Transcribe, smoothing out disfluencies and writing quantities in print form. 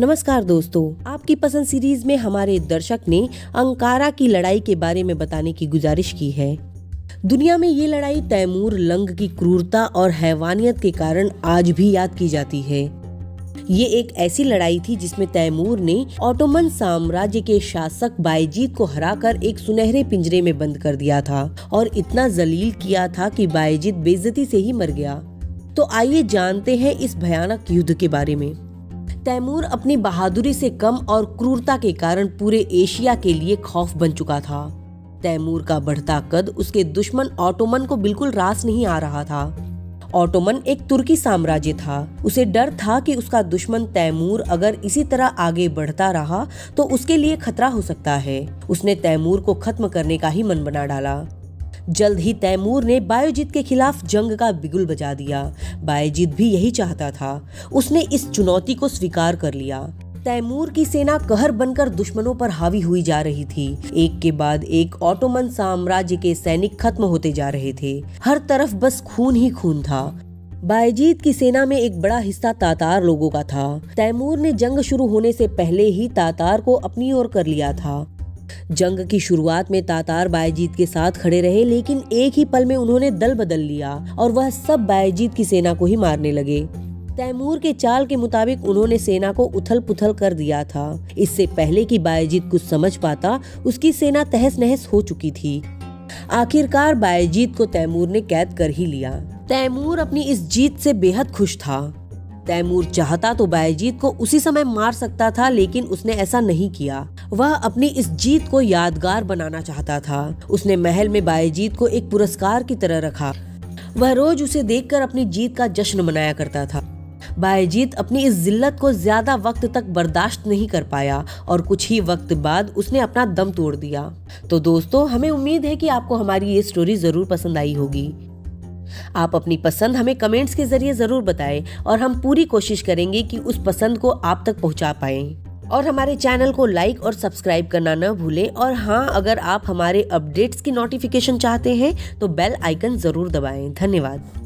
नमस्कार दोस्तों, आपकी पसंद सीरीज में हमारे दर्शक ने अंकारा की लड़ाई के बारे में बताने की गुजारिश की है। दुनिया में ये लड़ाई तैमूर लंग की क्रूरता और हैवानियत के कारण आज भी याद की जाती है। ये एक ऐसी लड़ाई थी जिसमें तैमूर ने ऑटोमन साम्राज्य के शासक बायजीद को हराकर एक सुनहरे पिंजरे में बंद कर दिया था और इतना जलील किया था कि बायजीद बेइज्जती से ही मर गया। तो आइए जानते हैं इस भयानक युद्ध के बारे में। तैमूर अपनी बहादुरी से कम और क्रूरता के कारण पूरे एशिया के लिए खौफ बन चुका था। तैमूर का बढ़ता कद उसके दुश्मन ऑटोमन को बिल्कुल रास नहीं आ रहा था। ऑटोमन एक तुर्की साम्राज्य था। उसे डर था कि उसका दुश्मन तैमूर अगर इसी तरह आगे बढ़ता रहा तो उसके लिए खतरा हो सकता है। उसने तैमूर को खत्म करने का ही मन बना डाला। जल्द ही तैमूर ने बायजीद के खिलाफ जंग का बिगुल बजा दिया। बायजीद भी यही चाहता था। उसने इस चुनौती को स्वीकार कर लिया। तैमूर की सेना कहर बनकर दुश्मनों पर हावी हुई जा रही थी। एक के बाद एक ऑटोमन साम्राज्य के सैनिक खत्म होते जा रहे थे। हर तरफ बस खून ही खून था। बायजीद की सेना में एक बड़ा हिस्सा तातार लोगों का था। तैमूर ने जंग शुरू होने से पहले ही तातार को अपनी ओर कर लिया था। जंग की शुरुआत में तातार बायजीद के साथ खड़े रहे, लेकिन एक ही पल में उन्होंने दल बदल लिया और वह सब बायजीद की सेना को ही मारने लगे। तैमूर के चाल के मुताबिक उन्होंने सेना को उथल पुथल कर दिया था। इससे पहले कि बायजीद कुछ समझ पाता, उसकी सेना तहस नहस हो चुकी थी। आखिरकार बायजीद को तैमूर ने कैद कर ही लिया। तैमूर अपनी इस जीत से बेहद खुश था। तैमूर चाहता तो बायजीद को उसी समय मार सकता था, लेकिन उसने ऐसा नहीं किया। वह अपनी इस जीत को यादगार बनाना चाहता था। उसने महल में बायजीद को एक पुरस्कार की तरह रखा। वह रोज उसे देखकर अपनी जीत का जश्न मनाया करता था। बायजीद अपनी इस जिल्लत को ज्यादा वक्त तक बर्दाश्त नहीं कर पाया और कुछ ही वक्त बाद उसने अपना दम तोड़ दिया। तो दोस्तों, हमें उम्मीद है कि आपको हमारी ये स्टोरी जरूर पसंद आई होगी। आप अपनी पसंद हमें कमेंट्स के जरिए जरूर बताएं और हम पूरी कोशिश करेंगे कि उस पसंद को आप तक पहुंचा पाएं। और हमारे चैनल को लाइक और सब्सक्राइब करना न भूलें। और हाँ, अगर आप हमारे अपडेट्स की नोटिफिकेशन चाहते हैं तो बेल आइकन जरूर दबाएं। धन्यवाद।